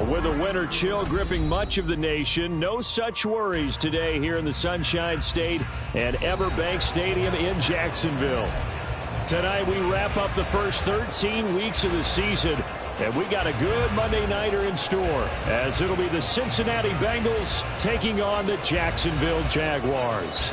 With a winter chill gripping much of the nation, no such worries today here in the Sunshine State at Everbank Stadium in Jacksonville. Tonight we wrap up the first 13 weeks of the season, and we got a good Monday nighter in store, as it'll be the Cincinnati Bengals taking on the Jacksonville Jaguars.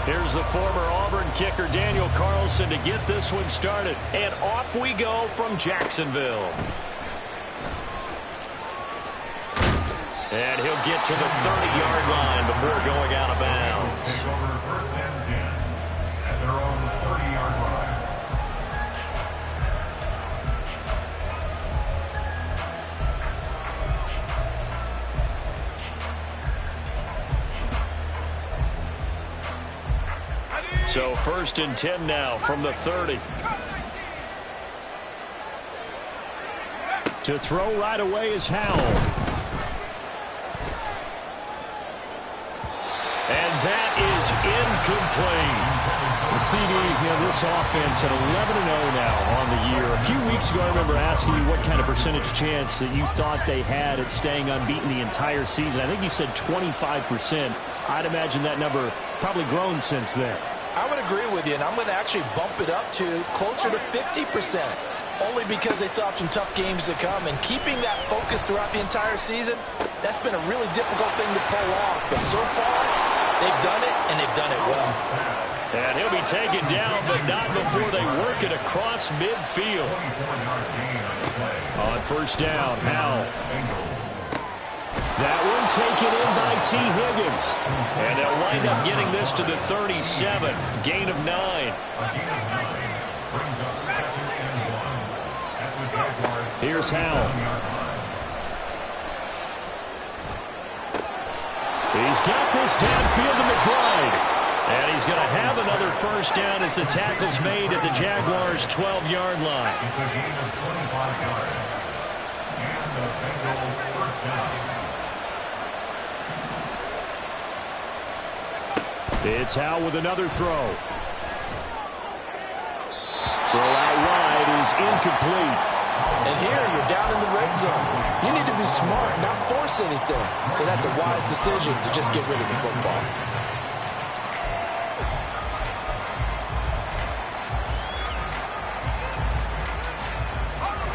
Here's the former Auburn kicker Daniel Carlson to get this one started. And off we go from Jacksonville. And he'll get to the 30-yard line before going out of bounds. Take over first and 10 at their own 30-yard line. So first and 10 now from the 30. To throw right away is Howell. And that is incomplete. The CD, this offense at 11-0 now on the year. A few weeks ago, I remember asking you what kind of percentage chance that you thought they had at staying unbeaten the entire season. I think you said 25%. I'd imagine that number probably grown since then. I would agree with you, and I'm going to actually bump it up to closer to 50%, only because they still have some tough games to come. And keeping that focus throughout the entire season, that's been a really difficult thing to pull off. But so far, they've done it, and they've done it well. And he'll be taken down, but not before they work it across midfield. On first down, Howell. That one taken in by T. Higgins. And they'll wind up getting this to the 37. Gain of 9. Here's Howell. He's got this downfield to McBride. And he's going to have another first down as the tackle's made at the Jaguars' 12-yard line. It's a gain of 25 yards. And the Bengals first down. It's Howell with another throw. Throw out wide is incomplete. And here you're down in the red zone. You need to be smart, not force anything. So that's a wise decision to just get rid of the football.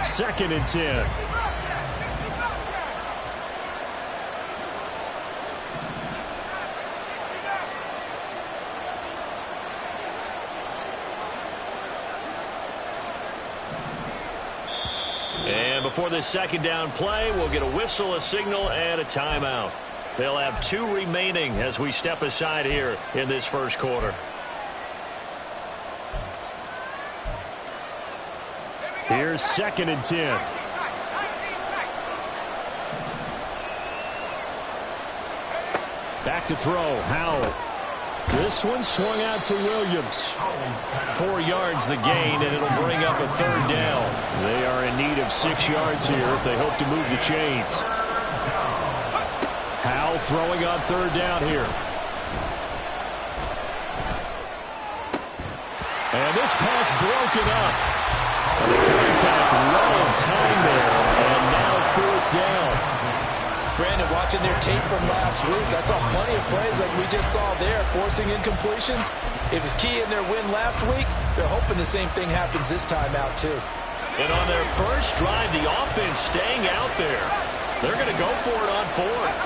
Second and 10. And before this second down play, we'll get a whistle, a signal, and a timeout. They'll have 2 remaining as we step aside here in this first quarter. Here's second and 10. Back to throw, Howell. This one swung out to Williams. 4 yards the gain, and it'll bring up a third down. They are in need of 6 yards here if they hope to move the chains. Howell throwing on third down here. And this pass broken up. And the contact low of time there, and now fourth down. Brandon, watching their tape from last week, I saw plenty of plays like we just saw there, forcing incompletions. It was key in their win last week. They're hoping the same thing happens this time out, too. And on their first drive, the offense staying out there. They're going to go for it on fourth.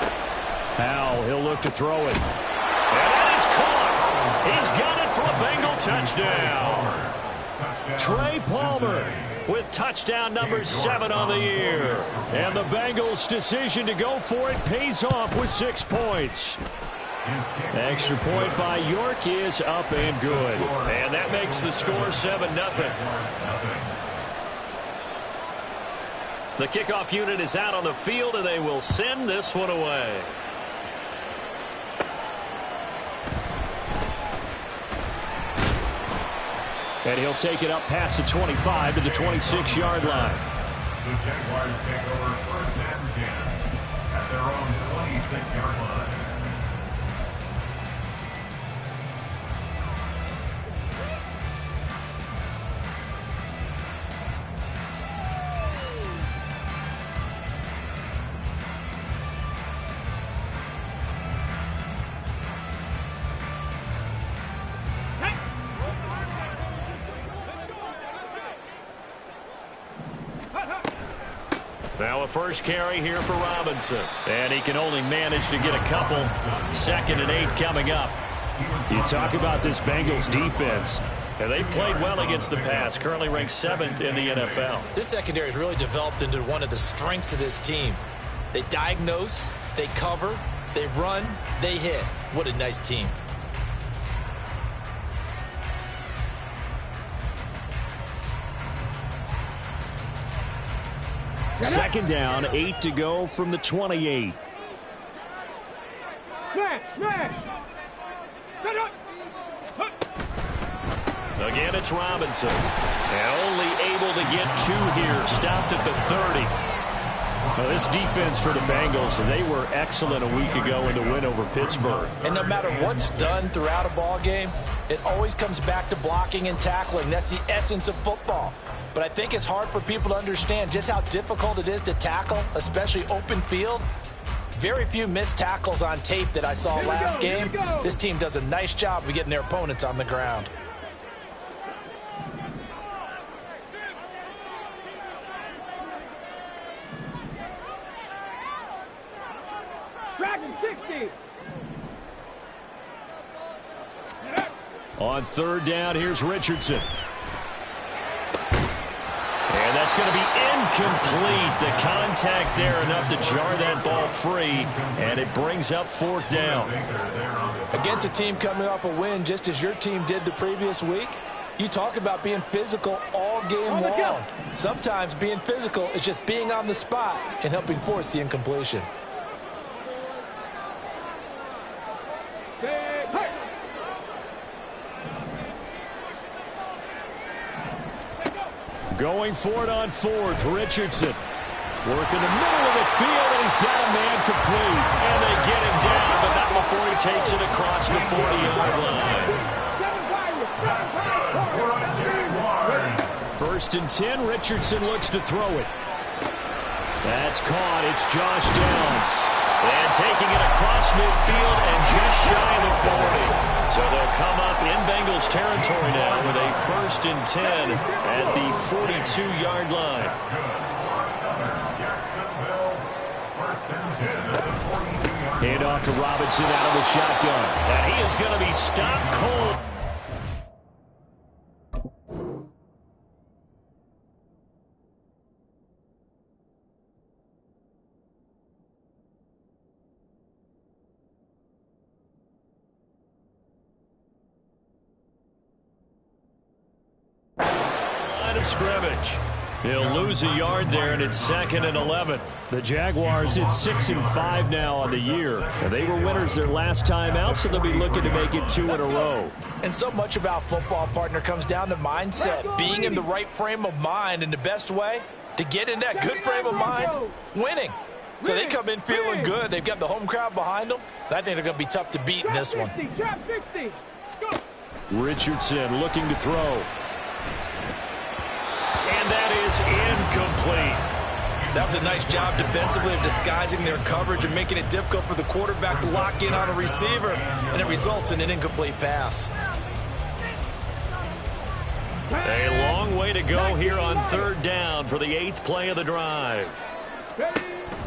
Howell, he'll look to throw it. And that is caught. He's got it for a Bengal touchdown. Trey Palmer with touchdown number 7 on the year. And the Bengals' decision to go for it pays off with 6 points. Extra point by York is up and good. And that makes the score 7-0. The kickoff unit is out on the field, and they will send this one away. And he'll take it up past the 25 to the 26-yard line. The Jaguars take over first and 10 at their own 26-yard line. So a first carry here for Robinson. And he can only manage to get a couple. 2nd and 8 coming up. You talk about this Bengals defense. And they've played well against the pass. Currently ranked 7th in the NFL. This secondary has really developed into one of the strengths of this team. They diagnose, they cover, they run, they hit. What a nice team. Second down, 8 to go from the 28. Again, it's Robinson. And only able to get 2 here. Stopped at the 30. Well, this defense for the Bengals, they were excellent a week ago in the win over Pittsburgh. And no matter what's done throughout a ball game, it always comes back to blocking and tackling. That's the essence of football. But I think it's hard for people to understand just how difficult it is to tackle, especially open field. Very few missed tackles on tape that I saw last game. This team does a nice job of getting their opponents on the ground. Dragon 60. On 3rd down, here's Richardson. And that's going to be incomplete. The contact there enough to jar that ball free, and it brings up 4th down. Against a team coming off a win just as your team did the previous week, you talk about being physical all game long. Sometimes being physical is just being on the spot and helping force the incompletion. Going for it on 4th, Richardson. Working the middle of the field, and he's got a man complete. And they get him down, but not before he takes it across the 40-yard line. 1st and 10, Richardson looks to throw it. That's caught. It's Josh Downs. And taking it across midfield and just shy of the 40. So they'll come up in Bengals territory now with a 1st and 10 at the 42-yard line. Hand off to Robinson out of the shotgun. And he is going to be stopped cold. Scrimmage. He'll lose a yard there, and it's 2nd and 11. The Jaguars hit 6-5 now on the year. And they were winners their last time out, so they'll be looking to make it 2 in a row. And so much about football, partner, comes down to mindset. Being in the right frame of mind, and the best way to get in that good frame of mind, winning. So they come in feeling good. They've got the home crowd behind them. And I think they're going to be tough to beat in this one. Richardson looking to throw. And that is incomplete. That was a nice job defensively of disguising their coverage and making it difficult for the quarterback to lock in on a receiver, and it results in an incomplete pass. A long way to go here on 3rd down for the 8th play of the drive.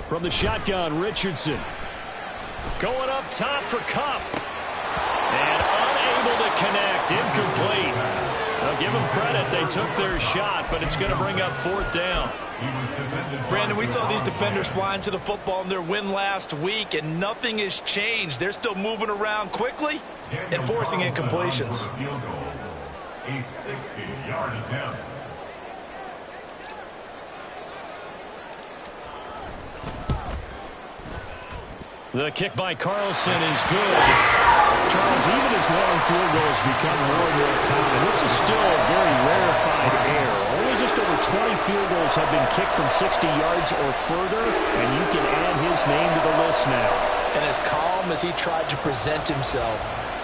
From the shotgun, Richardson. Going up top for Kupp. And unable to connect. Incomplete. Well, give them credit. They took their shot, but it's going to bring up 4th down. Brandon, we saw these defenders flying to the football in their win last week, and nothing has changed. They're still moving around quickly and forcing incompletions. A 60-yard attempt. The kick by Carlson is good. Charles, even as long field goals become more and more common, this is still a very rarefied air. Only just over 20 field goals have been kicked from 60 yards or further, and you can add his name to the list now. And as calm as he tried to present himself,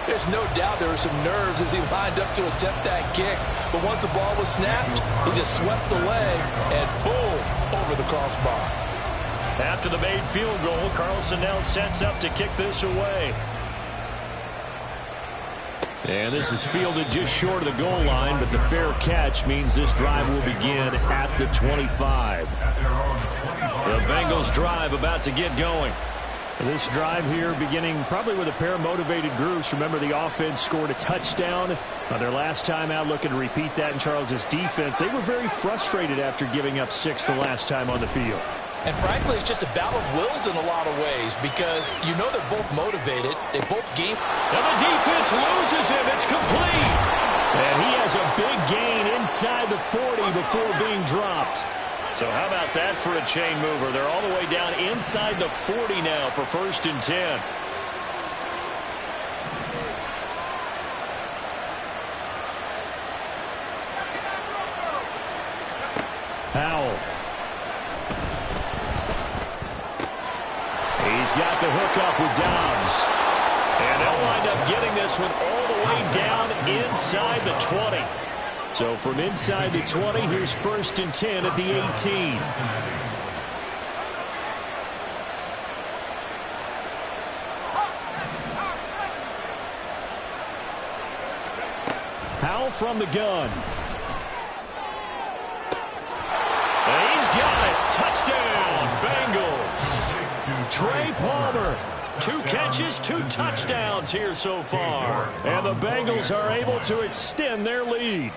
there's no doubt there were some nerves as he lined up to attempt that kick. But once the ball was snapped, he just swept the leg and boom, over the crossbar. After the made field goal, Carlson now sets up to kick this away. And this is fielded just short of the goal line, but the fair catch means this drive will begin at the 25. The Bengals drive about to get going. This drive here beginning probably with a pair of motivated groups. Remember, the offense scored a touchdown on their last time out, looking to repeat that in Charles's defense. They were very frustrated after giving up 6 the last time on the field. And frankly, it's just a battle of wills in a lot of ways because you know they're both motivated. They both game. And the defense loses him. It's complete. And he has a big gain inside the 40 before being dropped. So how about that for a chain mover? They're all the way down inside the 40 now for 1st and 10. Howell. He's got the hook up with Dobbs. And they'll wind up getting this one all the way down inside the 20. So from inside the 20, here's 1st and 10 at the 18. Howell from the gun. And he's got it. Touchdown, Bengals. Trey Palmer. 2 catches, 2 touchdowns here so far. And the Bengals are able to extend their lead.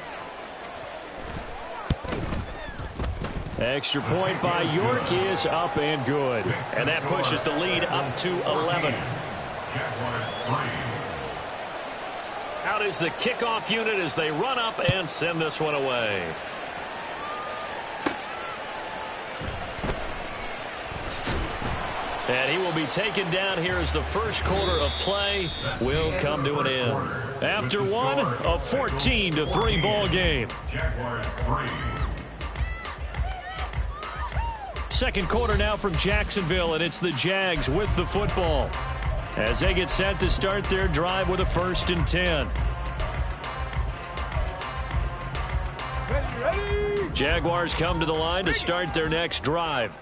Extra point by York is up and good. And that pushes the lead up to 11. Out is the kickoff unit as they run up and send this one away. And he will be taken down here as the first quarter of play will come to an end. After one, a 14-3 ball game. Jaguars 3. Second quarter now from Jacksonville, and it's the Jags with the football as they get set to start their drive with a 1st and 10. Ready. Jaguars come to the line to start their next drive.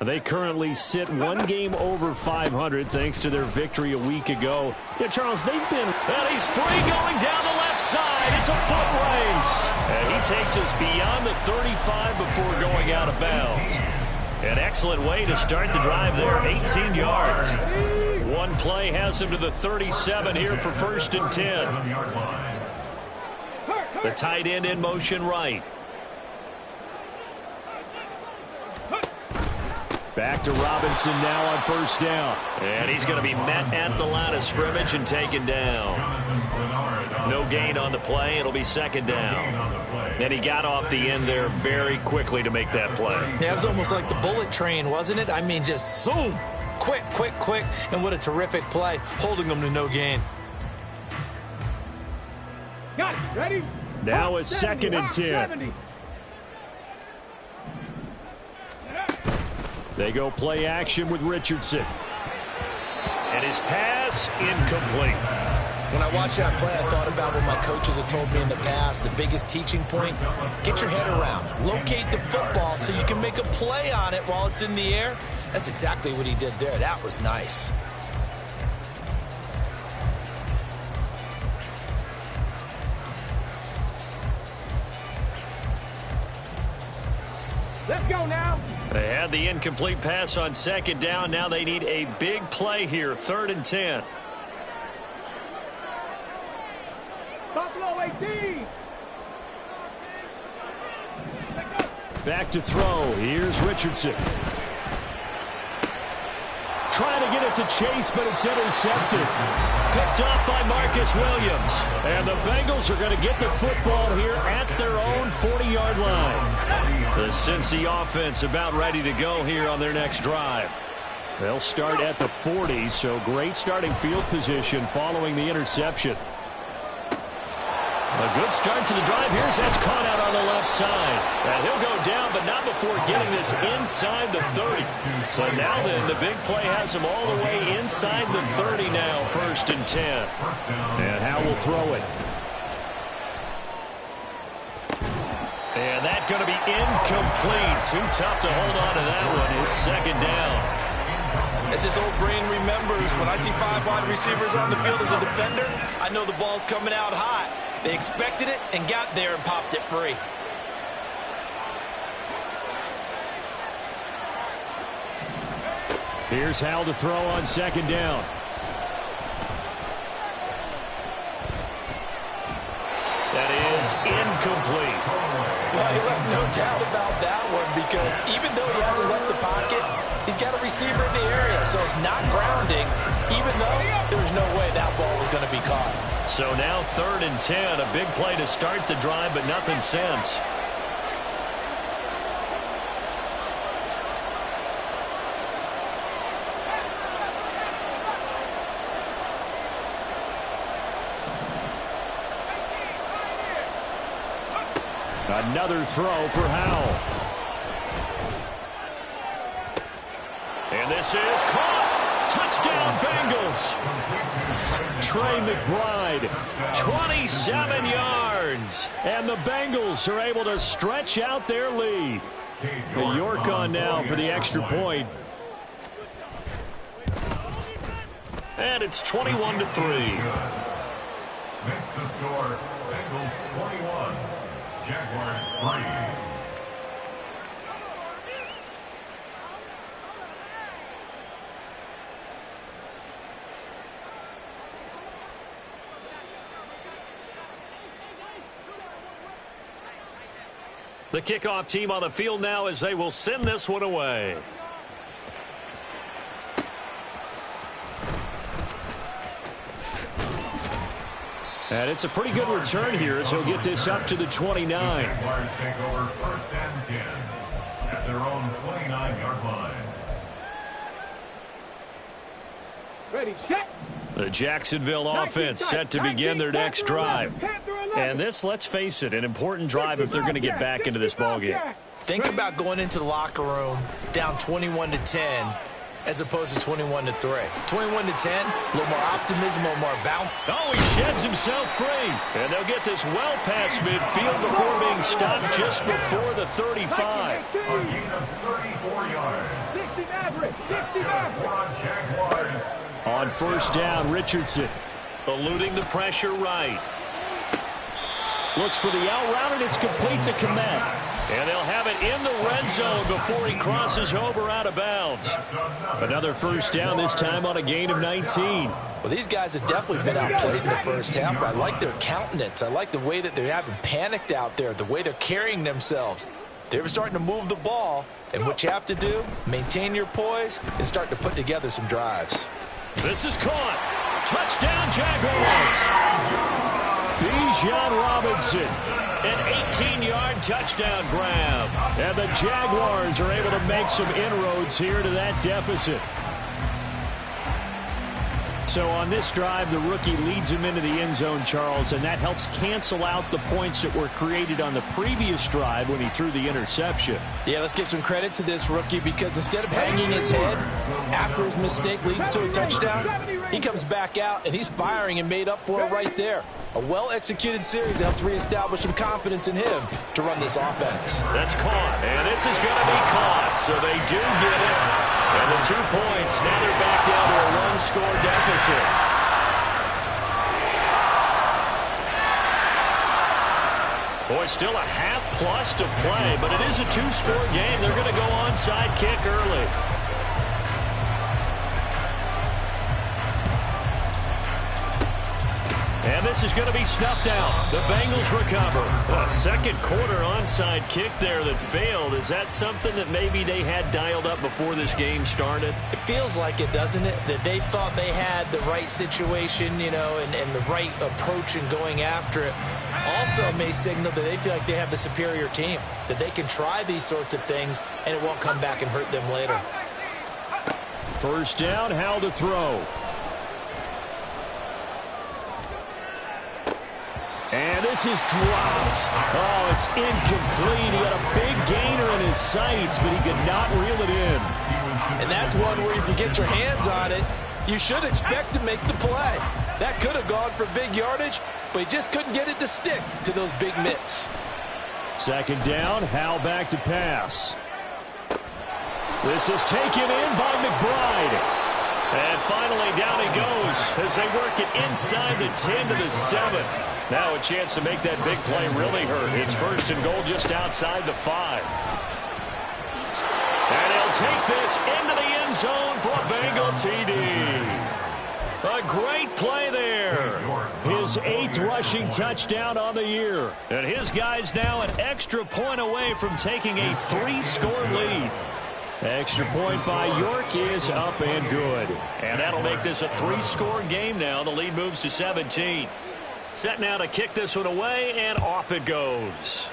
They currently sit 1 game over 500 thanks to their victory a week ago. Yeah, Charles, they've been... And he's free going down the left side. It's a foot race. And he takes us beyond the 35 before going out of bounds. An excellent way to start the drive there, 18 yards. One play has him to the 37 here for 1st and 10. The tight end in motion right. Back to Robinson now on 1st down. And he's going to be met at the line of scrimmage and taken down. No gain on the play. It'll be 2nd down. And he got off the end there very quickly to make that play. Yeah, it was almost like the bullet train, wasn't it? I mean, just zoom. Quick, quick, quick. And what a terrific play, holding them to no gain. Got it. Ready. Now a 2nd and 10. 70. They go play action with Richardson. And his pass incomplete. When I watched that play, I thought about what my coaches have told me in the past. The biggest teaching point, get your head around. Locate the football so you can make a play on it while it's in the air. That's exactly what he did there. That was nice. Let's go now. They had the incomplete pass on 2nd down. Now they need a big play here, 3rd and 10. Buffalo 18. Back to throw. Here's Richardson. Trying to get it to Chase, but it's intercepted. Picked off by Marcus Williams. And the Bengals are going to get the football here at their own 40-yard line. The Cincy offense about ready to go here on their next drive. They'll start at the 40, so great starting field position following the interception. A good start to the drive. That's caught out on the left side. And he'll go down, but not before getting this inside the 30. So now then, the big play has him all the way inside the 30 now, 1st and 10. And Howell will throw it. And that's going to be incomplete. Too tough to hold on to that one. It's 2nd down. As this old brain remembers, when I see 5 wide receivers on the field as a defender, I know the ball's coming out hot. They expected it and got there and popped it free. Here's Hal to throw on second down. That is incomplete. Well, he left no doubt about that one because even though he hasn't left the pocket, he's got a receiver in the area, so it's not grounding, even though there was no way that ball was going to be caught. So now 3rd and 10, a big play to start the drive, but nothing since. Another throw for Howell. And this is caught. Touchdown, Bengals. Trey McBride, 27 yards. And the Bengals are able to stretch out their lead. The York on now for the extra point. And it's 21-3. Makes the score Bengals 21, Jaguars 3. The kickoff team on the field now as they will send this one away. And it's a pretty good return here as he'll get this up to the 29. The Jaguars take over 1st and 10 at their own 29-yard line. Ready, set. The Jacksonville offense set to begin their next drive. And this, let's face it, an important drive if they're going to get back into this ballgame. Think about going into the locker room down 21-10 as opposed to 21-3. 21-10, a little more optimism, a little more bounce. Oh, he sheds himself free. And they'll get this well past midfield before being stopped just before the 35. A gain of 34 yards. 60 average, 60 average. Jaguars. On 1st down, Richardson eluding the pressure right. Looks for the out route, and it's complete to Komet. And they'll have it in the red zone before he crosses over out of bounds. Another 1st down, this time on a gain of 19. Well, these guys have definitely been outplayed in the first half. I like their countenance. I like the way that they haven't panicked out there, the way they're carrying themselves. They were starting to move the ball, and what you have to do, maintain your poise and start to put together some drives. This is caught. Touchdown, Jaguars. Bijan Robinson, an 18-yard touchdown grab. And the Jaguars are able to make some inroads here to that deficit. So on this drive, the rookie leads him into the end zone, Charles, and that helps cancel out the points that were created on the previous drive when he threw the interception. Yeah, let's give some credit to this rookie because instead of hanging his head after his mistake leads to a touchdown, he comes back out and he's firing and made up for it right there. A well-executed series helps reestablish some confidence in him to run this offense. That's caught, and this is going to be caught, so they do get it. And the 2 points, now they're back down to a one-score deficit. Boy, still a half-plus to play, but it is a 2-score game. They're going to go onside kick early. And this is going to be snuffed out. The Bengals recover. A second quarter onside kick there that failed. Is that something that maybe they had dialed up before this game started? It feels like it, doesn't it? That they thought they had the right situation, you know, and the right approach in going after it. Also may signal that they feel like they have the superior team, that they can try these sorts of things and it won't come back and hurt them later. 1st down, Hal to throw. And this is dropped. Oh, it's incomplete. He had a big gainer in his sights, but he could not reel it in. And that's one where if you get your hands on it, you should expect to make the play. That could have gone for big yardage, but he just couldn't get it to stick to those big mitts. 2nd down, Hal back to pass. This is taken in by McBride. And finally, down he goes as they work it inside the 10 to the 7. Now a chance to make that big play really hurt. It's first and goal just outside the 5. And he'll take this into the end zone for a Bengal TD. A great play there. His 8th rushing touchdown on the year. And his guy's now an extra point away from taking a 3-score lead. Extra point by York is up and good. And that'll make this a 3-score game now. The lead moves to 17. Set now to kick this one away, and off it goes.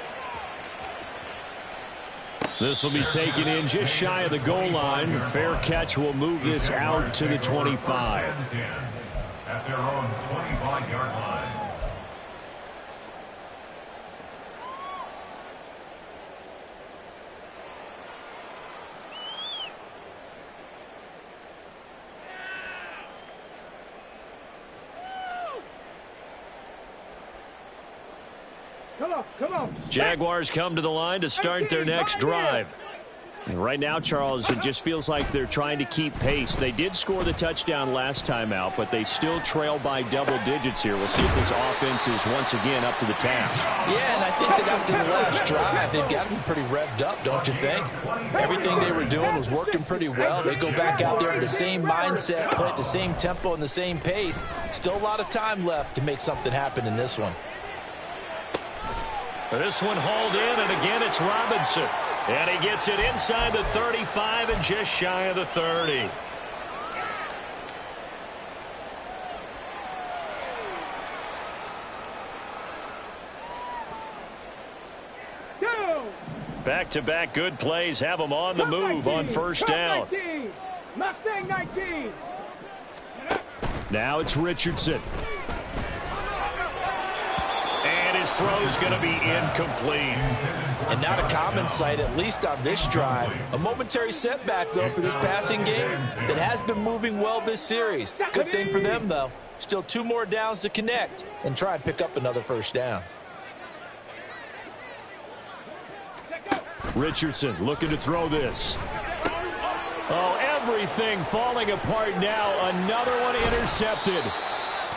This will be taken in just shy of the goal line. Fair catch will move this out to the 25. At their own 25-yard line. Come on. Jaguars come to the line to start their next drive. And right now, Charles, it just feels like they're trying to keep pace. They did score the touchdown last time out, but they still trail by double digits here. We'll see if this offense is once again up to the task. Yeah, and I think that after the last drive, they've got to be pretty revved up, don't you think? Everything they were doing was working pretty well. They go back out there with the same mindset, play at the same tempo and the same pace. Still a lot of time left to make something happen in this one. This one hauled in, and again it's Robinson. And he gets it inside the 35 and just shy of the 30. Back-to-back good plays have them on the move on first down. Mustang 19. Now it's Richardson. And his throw's going to be incomplete. And not a common sight, at least on this drive. A momentary setback, though, for this passing game that has been moving well this series. Good thing for them, though. Still 2 more downs to connect and try and pick up another first down. Richardson looking to throw this. Oh, everything falling apart now. Another one intercepted.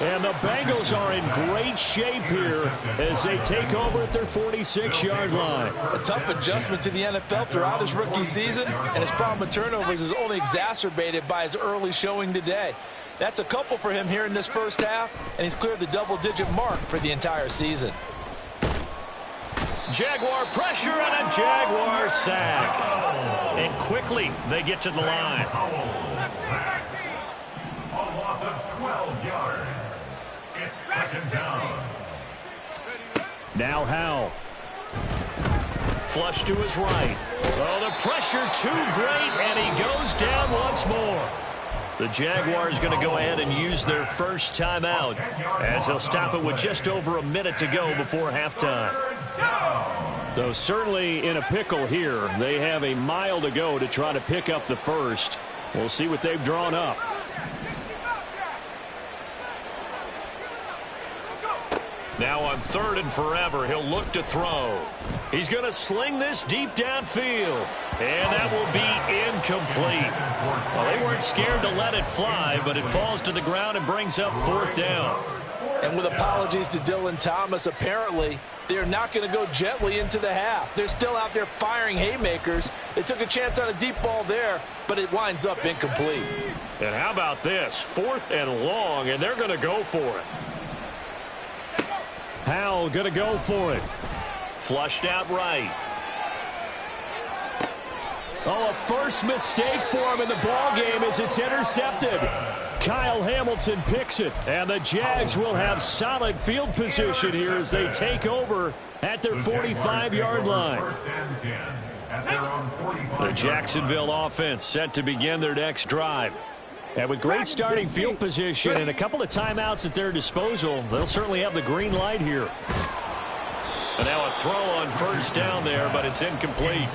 And the Bengals are in great shape here as they take over at their 46-yard line. A tough adjustment to the NFL throughout his rookie season, and his problem with turnovers is only exacerbated by his early showing today. That's a couple for him here in this first half, and he's cleared the double-digit mark for the entire season. Jaguar pressure and a Jaguar sack. And quickly they get to the line. Sacked. A loss of 12 yards. It's second down. Now Howell. Flush to his right. Oh, the pressure too great, and he goes down once more. The Jaguars going to go ahead and use their first timeout as they'll stop it with just over a minute to go before halftime. So certainly in a pickle here. They have a mile to go to try to pick up the first. We'll see what they've drawn up. Now on 3rd and forever, he'll look to throw. He's going to sling this deep downfield. And that will be incomplete. Well, they weren't scared to let it fly, but it falls to the ground and brings up 4th down. And with apologies to Dylan Thomas, apparently they're not going to go gently into the half. They're still out there firing haymakers. They took a chance on a deep ball there, but it winds up incomplete. And how about this? 4th and long, and they're going to go for it. Howell going to go for it. Flushed out right. Oh, a first mistake for him in the ball game as it's intercepted. Kyle Hamilton picks it, and the Jags will have solid field position here as they take over at their 45-yard line. The Jacksonville offense set to begin their next drive. And with great starting field position and a couple of timeouts at their disposal, they'll certainly have the green light here. And now a throw on first down there, but it's incomplete.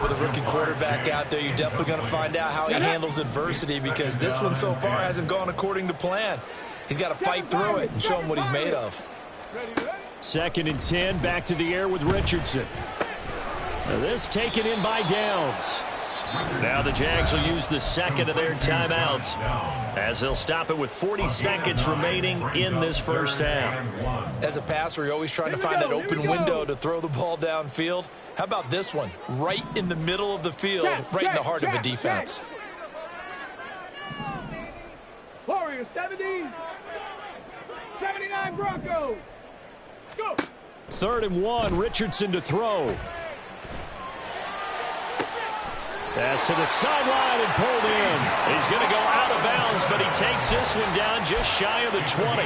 With a rookie quarterback out there, you're definitely going to find out how he handles adversity, because this one so far hasn't gone according to plan. He's got to fight through it and show him what he's made of. 2nd and 10, back to the air with Richardson. Now this taken in by Downs. Now the Jags will use the second of their timeouts as they'll stop it with 40 seconds remaining in this first half. As a passer, you're always trying to find that open window to throw the ball downfield. How about this one? Right in the middle of the field, right in the heart of a defense. Warriors 70, 79 Broncos. Go. 3rd and 1, Richardson to throw. Pass to the sideline and pulled in. He's going to go out of bounds, but he takes this one down just shy of the 20.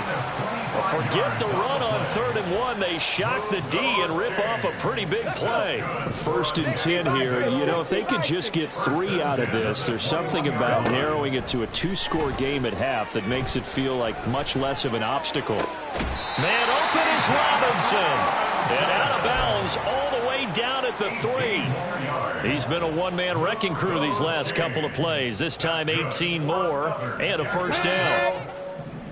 Well, forget the run on 3rd and 1. They shock the D and rip off a pretty big play. 1st and 10 here. You know, if they could just get 3 out of this, there's something about narrowing it to a 2-score game at half that makes it feel like much less of an obstacle. Man open is Robinson. And out of bounds all the way down at the 3. He's been a one-man wrecking crew these last couple of plays. This time 18 more and a first down.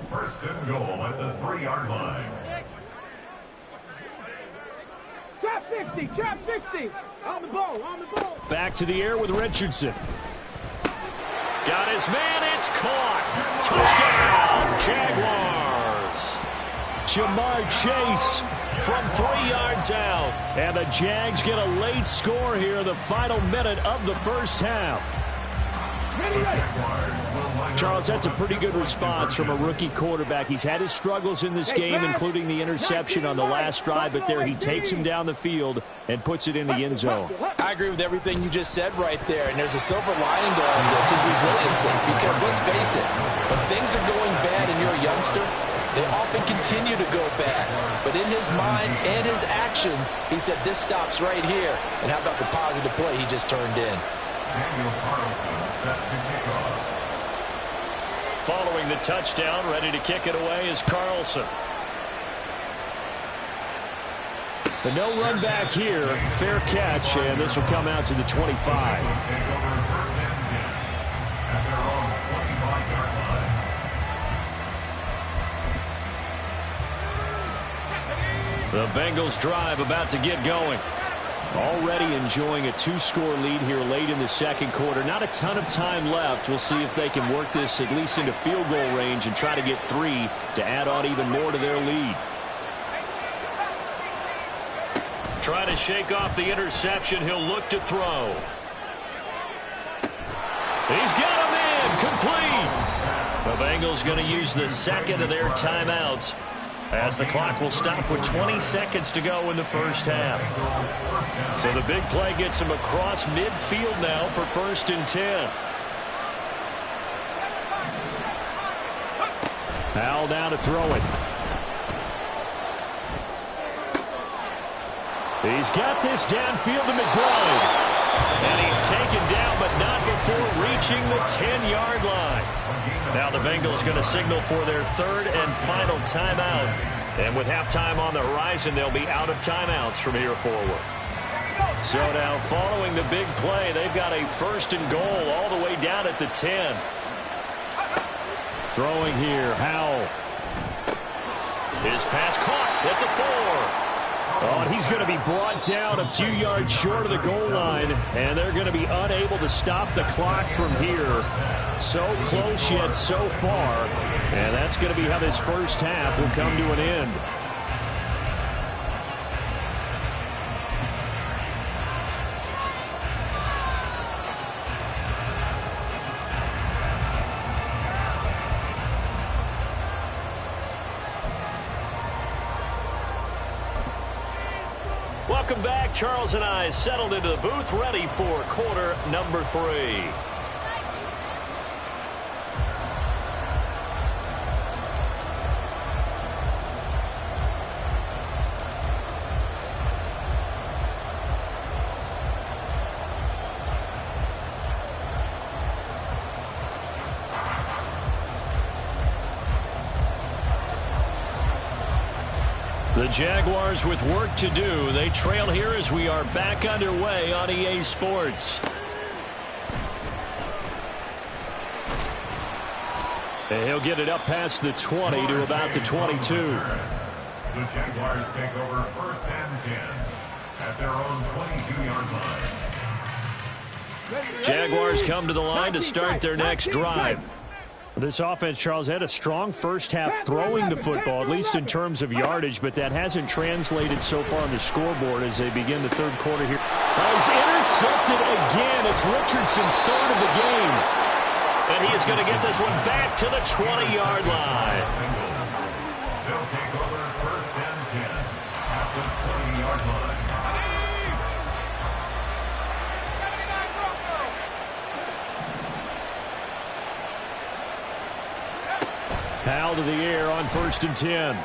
1st and goal at the 3-yard line. Trap 60, trap 60. On the ball, on the ball. Back to the air with Richardson. Got his man, it's caught. Touchdown, Jaguars. Jamar Chase from 3 yards out. And the Jags get a late score here in the final minute of the first half. Charles, that's a pretty good response from a rookie quarterback. He's had his struggles in this game, including the interception on the last drive, but there he takes him down the field and puts it in the end zone. I agree with everything you just said right there, and there's a silver lining to all this, his resiliency, because let's face it, when things are going bad and you're a youngster, they often continue to go bad. But in his mind and his actions, he said, this stops right here. And how about the positive play he just turned in? Daniel Carlson set to kick off. Following the touchdown, ready to kick it away is Carlson. The no run back here, fair catch, and this will come out to the 25. Take over 1st and 10 at their own 25-yard line. The Bengals drive about to get going. Already enjoying a 2-score lead here late in the second quarter. Not a ton of time left. We'll see if they can work this at least into field goal range and try to get 3 to add on even more to their lead. Trying to shake off the interception. He'll look to throw. He's got him in. Complete. The Bengals going to use the second of their timeouts, as the clock will stop with 20 seconds to go in the first half. So the big play gets him across midfield now for 1st and 10. Howell down to throw it. He's got this downfield to McBride. And he's taken down, but not before reaching the 10-yard line. Now the Bengals going to signal for their 3rd and final timeout. And with halftime on the horizon, they'll be out of timeouts from here forward. So now following the big play, they've got a 1st and goal all the way down at the 10. Throwing here, Howell. His pass caught at the 4. Oh, and he's going to be brought down a few yards short of the goal line, and they're going to be unable to stop the clock from here. So close yet so far, and that's going to be how this first half will come to an end. Welcome back. Charles and I settled into the booth, ready for quarter number 3. The Jaguars with work to do. They trail here as we are back underway on EA Sports. And he'll get it up past the 20 to about the 22. The Jaguars take over 1st and 10 at their own 22-yard line. Jaguars come to the line to start their next drive. This offense, Charles, had a strong first half throwing the football, at least in terms of yardage, but that hasn't translated so far on the scoreboard as they begin the third quarter here. He's intercepted again. It's Richardson's third of the game. And he is going to get this one back to the 20-yard line. They'll take over first and 10 at the 20-yard line. Powell to the air on first and 10. And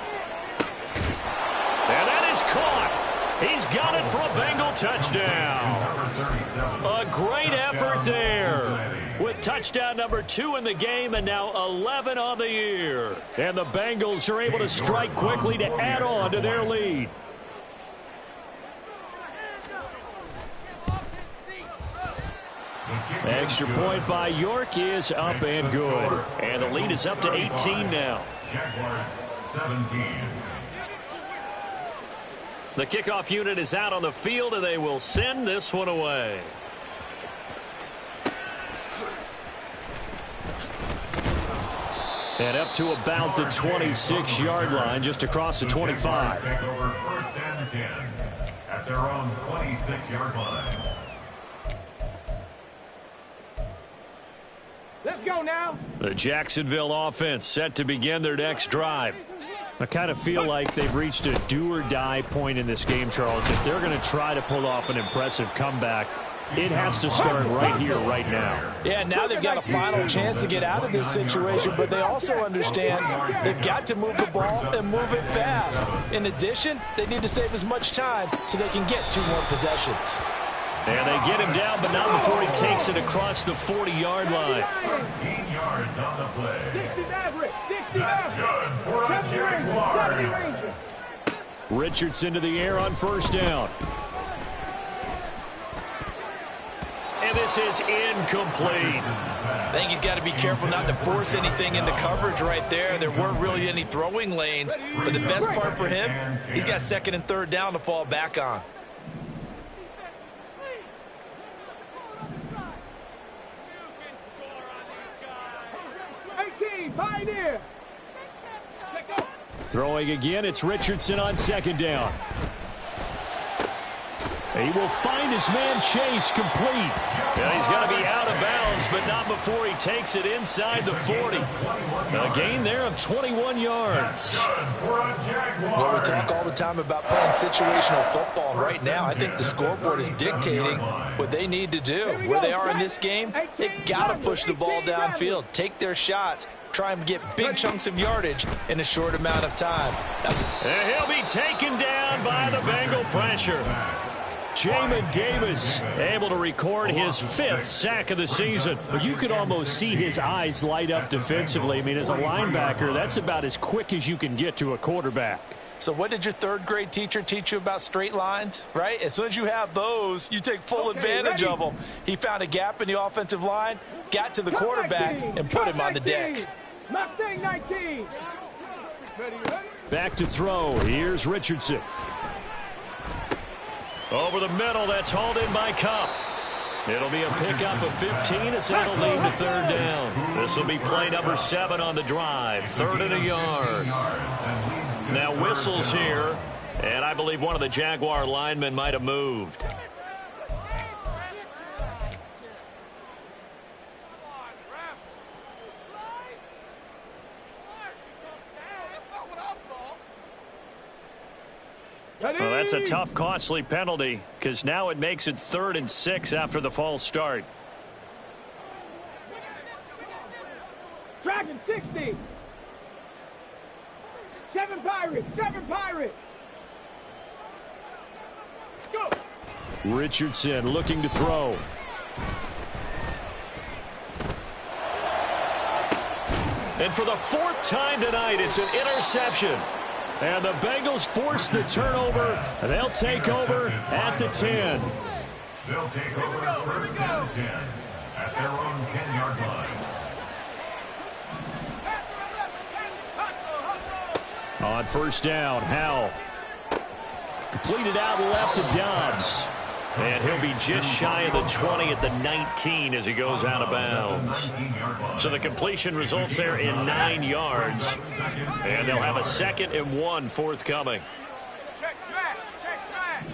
that is caught. He's got it for a Bengal touchdown. A great effort there. With touchdown number 2 in the game and now 11 on the year. And the Bengals are able to strike quickly to add on to their lead. Extra point by York is up and good. And the lead is up to 18 now. Jaguars 17. The kickoff unit is out on the field, and they will send this one away. And up to about the 26-yard line, just across the 25. Take over first and 10 at their own 26-yard line. Let's go now. The Jacksonville offense set to begin their next drive. I kind of feel like they've reached a do-or-die point in this game, Charles. If they're going to try to pull off an impressive comeback, it has to start right here, right now. Yeah, now they've got a final chance to get out of this situation, but they also understand they've got to move the ball and move it fast. In addition, they need to save as much time so they can get 2 more possessions. And they get him down, but not before he takes it across the 40-yard line. 13 yards on the play. 60 average. 60 That's good for the Jaguars. Richardson to the air on first down. And this is incomplete. I think he's got to be careful not to force anything into coverage right there. There weren't really any throwing lanes, but the best part for him, he's got second and third down to fall back on. Pioneer. Throwing again, it's Richardson on second down. He will find his man Chase complete. And he's going to be out of bounds, but not before he takes it inside the 40. A gain there of 21 yards. Well, we talk all the time about playing situational football, and right now I think the scoreboard is dictating what they need to do. Where they are in this game, they've got to push the ball downfield, take their shots, try and get big chunks of yardage in a short amount of time. And he'll be taken down by the Bengal pressure. Jamin Davis able to record his 5th sack of the season. But you could almost see his eyes light up defensively. I mean, as a linebacker, that's about as quick as you can get to a quarterback. So what did your 3rd grade teacher teach you about straight lines, right? As soon as you have those, you take full advantage of them. He found a gap in the offensive line, got to the quarterback, and put him on the deck. Mustang 19. Back to throw. Here's Richardson. Over the middle, that's hauled in by Cup. It'll be a pickup of 15 as that'll lead to third down. This will be play number 7 on the drive. 3rd and a yard. Now whistles here, and I believe one of the Jaguar linemen might have moved. Well, that's a tough, costly penalty because now it makes it 3rd and 6 after the false start. Dragon 60. 7 Pirates. 7 Pirates. Go. Richardson looking to throw. And for the 4th time tonight, it's an interception. And the Bengals force the turnover, and they'll take over at the 10. They'll take over first and 10 at their own 10-yard line. On first down, Howell. Completed out left to Dobbs. And he'll be just shy of the 20 at the 19 as he goes out of bounds. So the completion results there in 9 yards. And they'll have a 2nd and 1 forthcoming. Check smash. Check smash.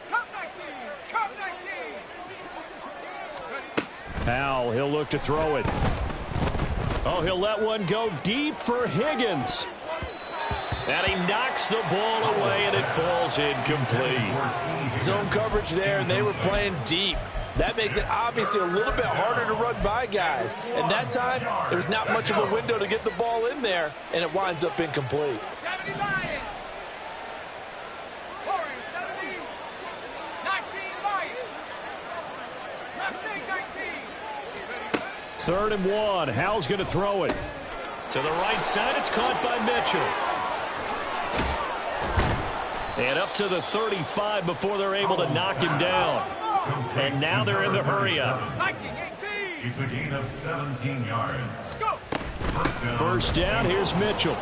Come 19. Come 19. Powell, he'll look to throw it. Oh, he'll let one go deep for Higgins. And he knocks the ball away, and it falls incomplete. Zone coverage there, and they were playing deep. That makes it obviously a little bit harder to run by guys. And that time, there's not much of a window to get the ball in there, and it winds up incomplete. 70 Lions. Warriors 70. 19 Lions. Left 19. 3rd and 1. Howell's going to throw it. To the right side, it's caught by Mitchell. And up to the 35 before they're able to knock him down. And now they're in the hurry-up. It's a gain of 17 yards. First down, here's Mitchell.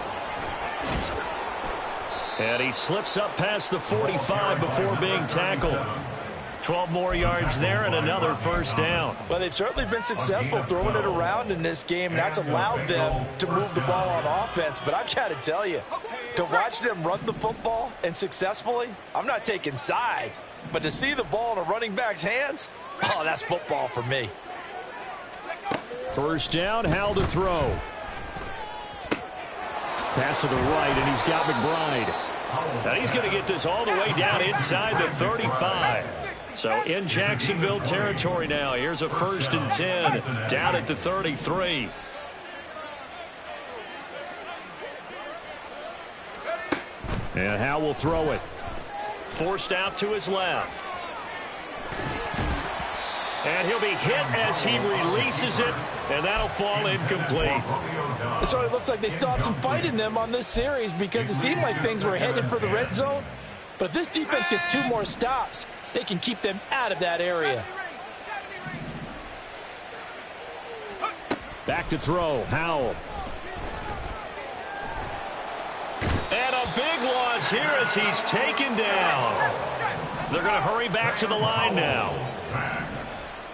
And he slips up past the 45 before being tackled. 12 more yards there and another first down. Well, they've certainly been successful throwing it around in this game, and that's allowed them to move the ball on offense. But I've got to tell you, to watch them run the football and successfully, I'm not taking sides, but to see the ball in a running back's hands, oh, that's football for me. First down, Howell to throw. Pass to the right, and he's got McBride. Now he's going to get this all the way down inside the 35. So in Jacksonville territory now. Here's a 1st and 10 down at the 33. And Howell will throw it. Forced out to his left. And he'll be hit as he releases it, and that'll fall incomplete. It sort of looks like they still have some fight in them on this series because it seemed like things were headed for the red zone. But if this defense gets 2 more stops, they can keep them out of that area. Back to throw, Howell. And a big loss here as he's taken down. They're going to hurry back to the line now.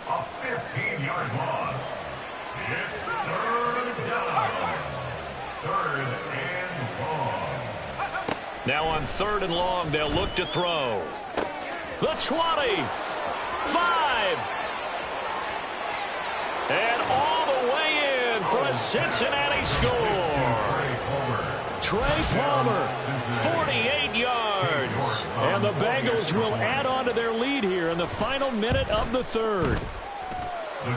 A 15-yard loss. It's 3rd down. 3rd and long. Now on 3rd and long, they'll look to throw. The 20. 5. And all the way in for a Cincinnati score. Trey Palmer, 48 yards. And the Bengals will add on to their lead here in the final minute of the 3rd.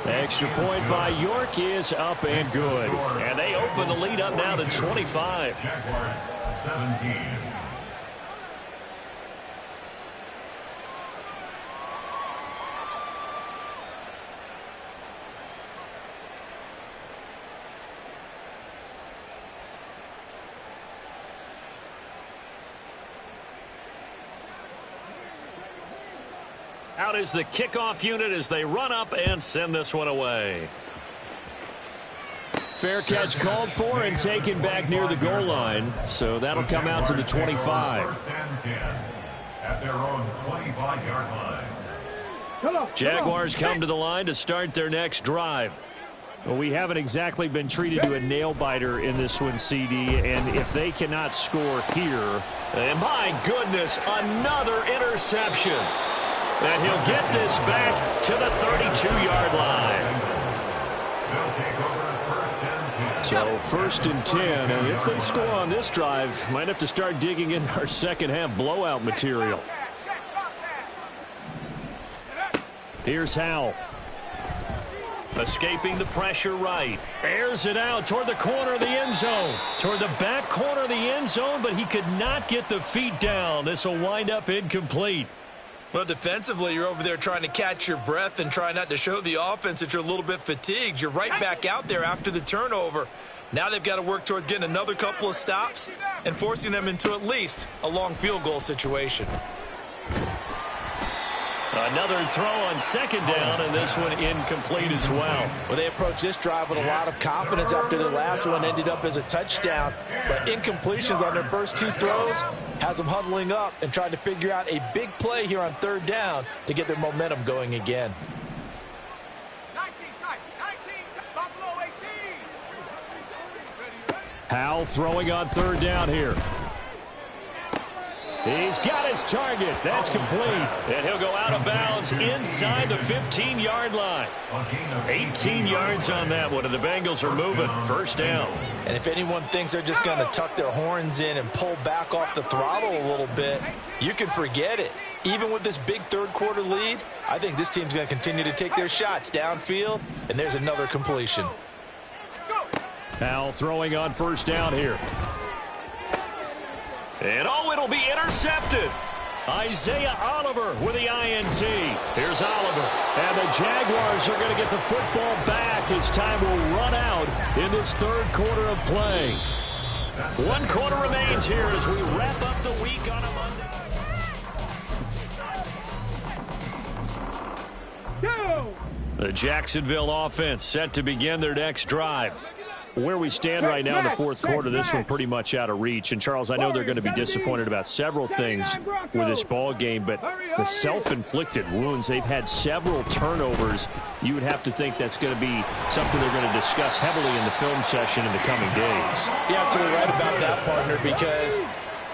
Extra point by York is up and good. And they open the lead up now to 25. Jaguars 17. Out is the kickoff unit as they run up and send this one away. Fair catch called for and taken back near the goal line. So that'll come out to the 25. 1st and 10 at their own 25-yard line. Jaguars come to the line to start their next drive. Well, we haven't exactly been treated to a nail-biter in this one, CD, and if they cannot score here... And my goodness, another interception. And he'll get this back to the 32-yard line. They'll take over 1st and 10. So 1st and 10, and if they score on this drive, might have to start digging in our second-half blowout material. Here's Howell. Escaping the pressure right. Airs it out toward the corner of the end zone. Toward the back corner of the end zone, but he could not get the feet down. This will wind up incomplete. Well, defensively, you're over there trying to catch your breath and try not to show the offense that you're a little bit fatigued. You're right back out there after the turnover. Now they've got to work towards getting another couple of stops and forcing them into at least a long field goal situation. Another throw on second down, and this one incomplete as well. Well, they approached this drive with a lot of confidence after their last one ended up as a touchdown. But incompletions on their first two throws has them huddling up and trying to figure out a big play here on third down to get their momentum going again. 19 tight, Buffalo 18. Howell throwing on third down here. He's got his target. That's complete. And he'll go out of bounds inside the 15-yard line. 18 yards on that one, and the Bengals are moving. First down. And if anyone thinks they're just going to tuck their horns in and pull back off the throttle a little bit, you can forget it. Even with this big third-quarter lead, I think this team's going to continue to take their shots downfield, and there's another completion. Howell throwing on first down here. And it'll be intercepted. Isaiah Oliver with the INT. Here's Oliver. And the Jaguars are going to get the football back as time will run out in this third quarter of play. 1 quarter remains here as we wrap up the week on a Monday. The Jacksonville offense set to begin their next drive. Where we stand right now in the fourth quarter, this one pretty much out of reach. And, Charles, I know they're going to be disappointed about several things with this ball game, but the self-inflicted wounds, they've had several turnovers. You would have to think that's going to be something they're going to discuss heavily in the film session in the coming days. You're absolutely right about that, partner, because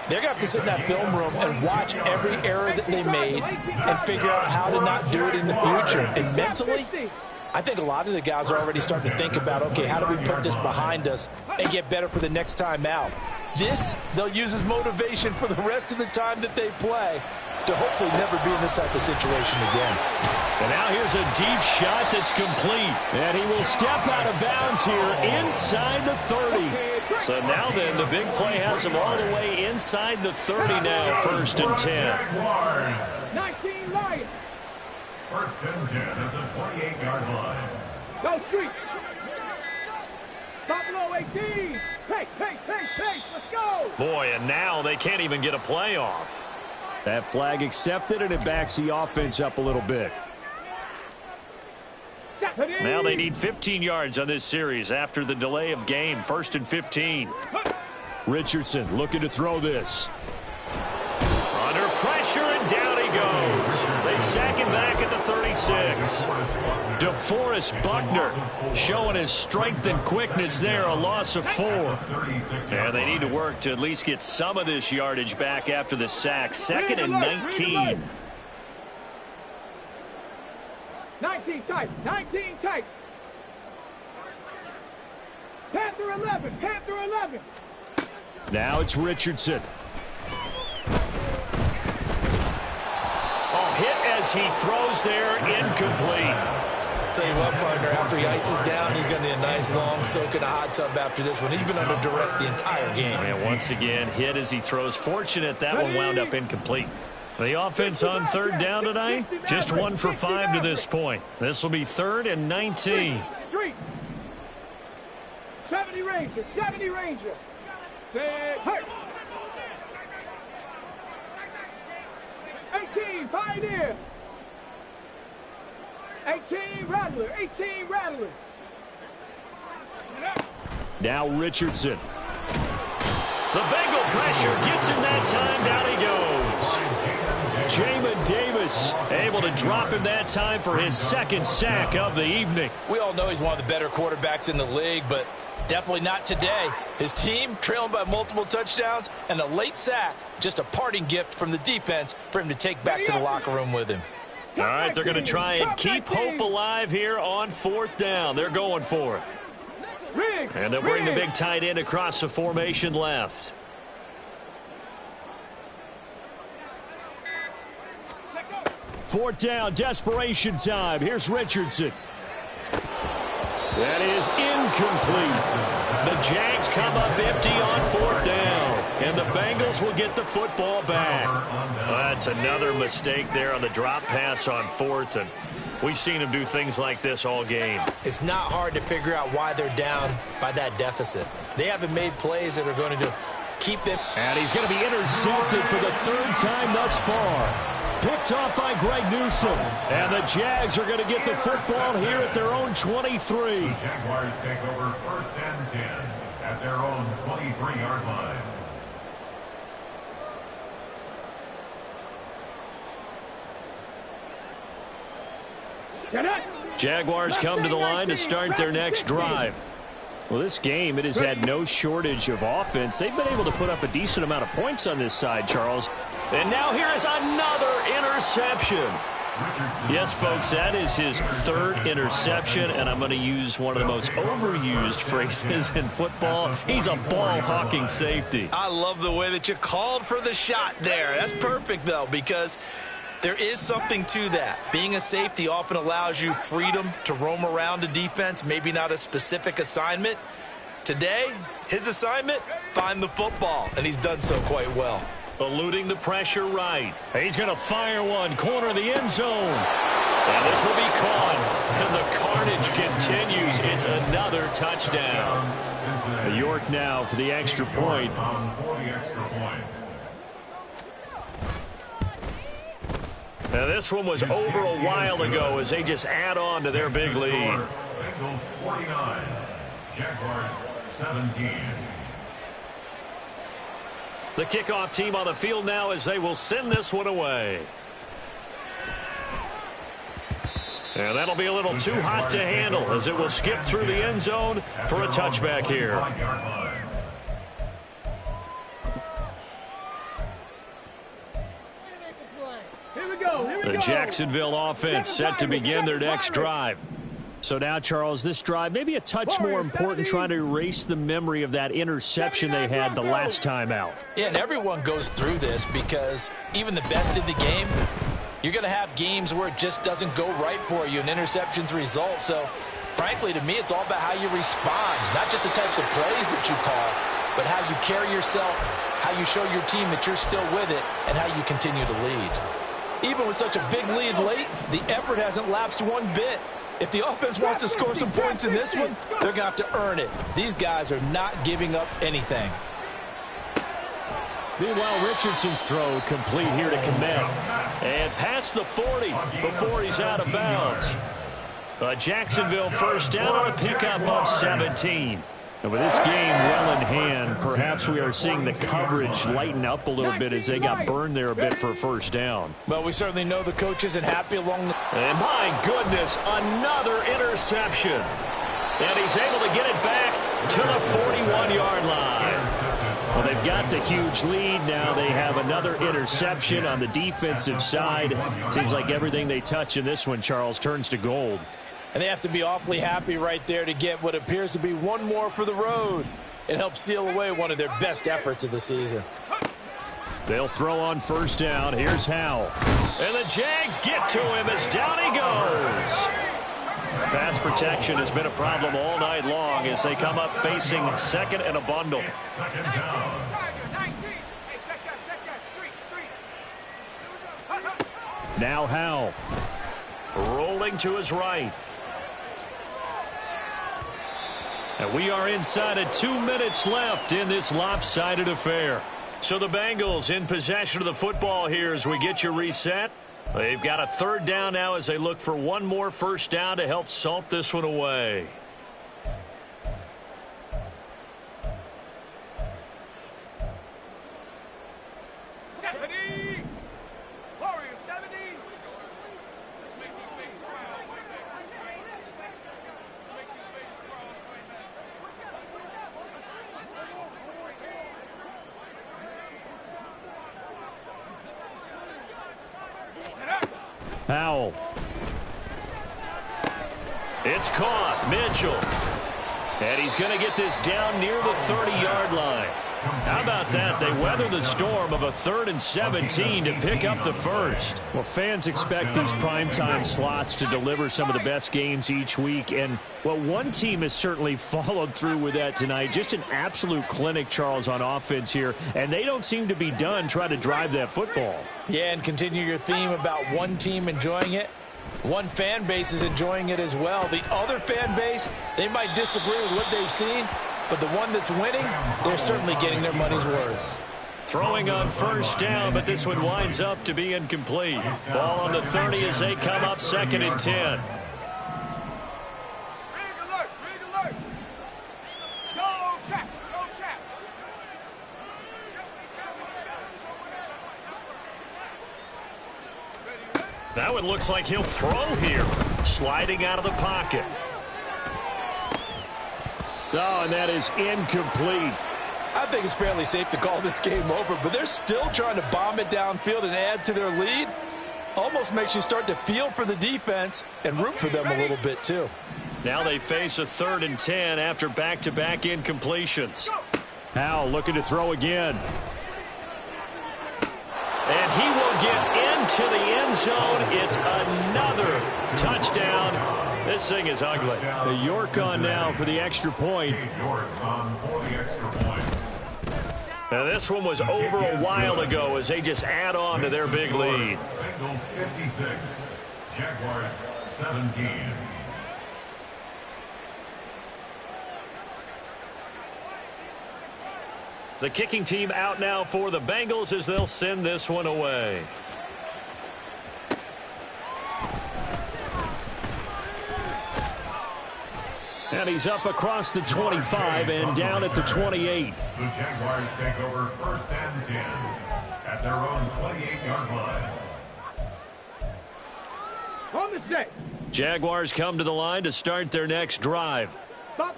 they're going to have to sit in that film room and watch every error that they made and figure out how to not do it in the future. And mentally, I think a lot of the guys are already starting to think about, okay, how do we put this behind us and get better for the next time out? This, they'll use as motivation for the rest of the time that they play to hopefully never be in this type of situation again. And now here's a deep shot that's complete. And he will step out of bounds here inside the 30. So now then, the big play has him all the way inside the 30 now, 1st and 10. 19 Lions. 1st and 10 at the 28-yard line. Go street. Buffalo 18. Pace. Let's go. Boy, and now they can't even get a play off. That flag accepted, and it backs the offense up a little bit. Now they need 15 yards on this series after the delay of game. 1st and 15. Richardson looking to throw this. Under pressure, and down he goes. They sack him back at the 36. DeForest Buckner showing his strength and quickness there, a loss of 4. And they need to work to at least get some of this yardage back after the sack. 2nd and 19. 19 tight. Panther 11. Now it's Richardson. Hit as he throws there, incomplete. Tell you what, partner, after he ices down, he's going to need a nice long soak in a hot tub after this one. He's been under duress the entire game. And once again, hit as he throws. Fortunate that one wound up incomplete. The offense on third down tonight, just 1 for 5 to this point. This will be 3rd and 19. 70 Ranger. Say, hey. 18 Pioneer. 18 Rattler. Now Richardson. The Bengal pressure gets him that time. Down he goes. Jamin Davis able to drop him that time for his 2nd sack of the evening. We all know he's one of the better quarterbacks in the league, but definitely not today. His team trailing by multiple touchdowns and a late sack, just a parting gift from the defense for him to take back to the locker room with him. All right, they're going to try and keep hope alive here on 4th down. They're going for it. And they'll bring the big tight end across the formation left. Fourth down, desperation time. Here's Richardson. That is incomplete. The Jags come up empty on 4th down. And the Bengals will get the football back. That's another mistake there on the drop pass on 4th. And we've seen them do things like this all game. It's not hard to figure out why they're down by that deficit. They haven't made plays that are going to keep them. And he's going to be intercepted for the 3rd time thus far. picked off by Greg Newsome. And the Jags are going to get the football here at their own 23. The Jaguars take over 1st and 10 at their own 23-yard line. Jaguars come to the line to start their next drive. Well, this game, it has had no shortage of offense. They've been able to put up a decent amount of points on this side, Charles. And now here is another interception. Yes, folks, that is his 3rd interception, and I'm going to use one of the most overused phrases in football. He's a ball-hawking safety. I love the way that you called for the shot there. That's perfect, though, because there is something to that. Being a safety often allows you freedom to roam around a defense, maybe not a specific assignment. Today, his assignment, find the football, and he's done so quite well. Eluding the pressure right. He's going to fire one, corner of the end zone. And this will be caught. And the carnage continues. It's another touchdown. York now for the extra point. Now this one was over a while ago as they just add on to their big lead. Bengals 49, Jaguars 17. The kickoff team on the field now as they will send this one away. And that'll be a little too hot to handle as it will skip through the end zone for a touchback here. The Jacksonville offense set to begin their next drive. So now, Charles, this drive maybe a touch more important, trying to erase the memory of that interception they had the last time out. Yeah, and everyone goes through this because even the best in the game, you're going to have games where it just doesn't go right for you, and interceptions result. So, frankly, to me, it's all about how you respond, not just the types of plays that you call, but how you carry yourself, how you show your team that you're still with it, and how you continue to lead. Even with such a big lead late, the effort hasn't lapsed one bit. If the offense wants to score some points in this one, they're going to have to earn it. These guys are not giving up anything. Meanwhile, Richardson's throw complete here to Komet. And past the 40 before he's out of bounds. A Jacksonville first down on a pickup of 17. And with this game well in hand, perhaps we are seeing the coverage lighten up a little bit as they got burned there a bit for a first down. Well, we certainly know the coach isn't happy along the... And my goodness, another interception. And he's able to get it back to the 41-yard line. Well, they've got the huge lead. Now they have another interception on the defensive side. Seems like everything they touch in this one, Charles, turns to gold. And they have to be awfully happy right there to get what appears to be one more for the road. It helps seal away one of their best efforts of the season. They'll throw on first down. Here's Howell. And the Jags get to him as down he goes. Pass protection has been a problem all night long as they come up facing second and a bundle. Second down. Now Howell. Rolling to his right. And we are inside of 2 minutes left in this lopsided affair. So the Bengals in possession of the football here as we get you reset. They've got a third down now as they look for one more first down to help salt this one away. Howell. It's caught. Mitchell. And he's going to get this down near the 30-yard line. How about that? They weather the storm of a 3rd and 17 to pick up the first. Well, fans expect these primetime slots to deliver some of the best games each week. And, well, one team has certainly followed through with that tonight. Just an absolute clinic, Charles, on offense here. And they don't seem to be done trying to drive that football. Yeah, and continue your theme about one team enjoying it. One fan base is enjoying it as well. The other fan base, they might disagree with what they've seen, but the one that's winning, they're certainly getting their money's worth. Throwing on first down, but this one winds up to be incomplete. Ball on the 30 as they come up 2nd and 10. That one looks like he'll throw here. Sliding out of the pocket. Oh, and that is incomplete. I think it's fairly safe to call this game over, but they're still trying to bomb it downfield and add to their lead. Almost makes you start to feel for the defense and root for them a little bit too. Now they face a 3rd and 10 after back-to-back incompletions. Howell looking to throw again. And he will get into the end zone. It's another touchdown. This thing is ugly. The York on now for the extra point. Now this one was over a while ago as they just add on to their big lead. Bengals 56, Jaguars 17. The kicking team out now for the Bengals as they'll send this one away. And he's up across the 25 and down at the 28. The Jaguars take over 1st and 10 at their own 28-yard line. On the set. Jaguars come to the line to start their next drive.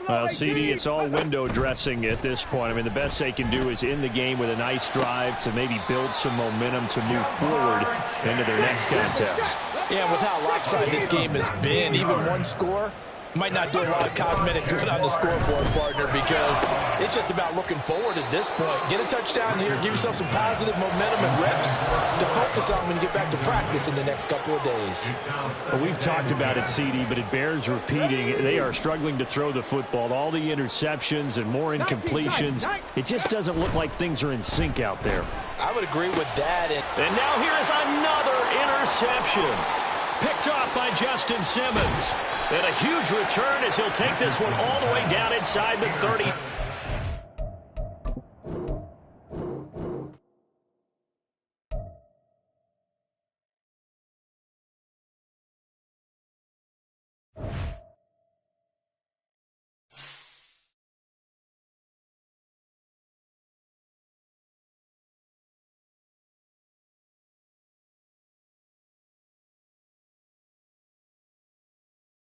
Well, CD, it's all window dressing at this point. I mean, the best they can do is in the game with a nice drive to maybe build some momentum to move forward into their next contest. Yeah, with how lopsided this game has been, even one score might not do a lot of cosmetic good on the scoreboard, partner, because it's just about looking forward at this point. Get a touchdown here, give yourself some positive momentum and reps to focus on when you get back to practice in the next couple of days. Well, we've talked about it, CD, but it bears repeating. They are struggling to throw the football. All the interceptions and more incompletions. It just doesn't look like things are in sync out there. I would agree with that. And now here is another interception. Picked off by Justin Simmons. And a huge return as he'll take this one all the way down inside the 30.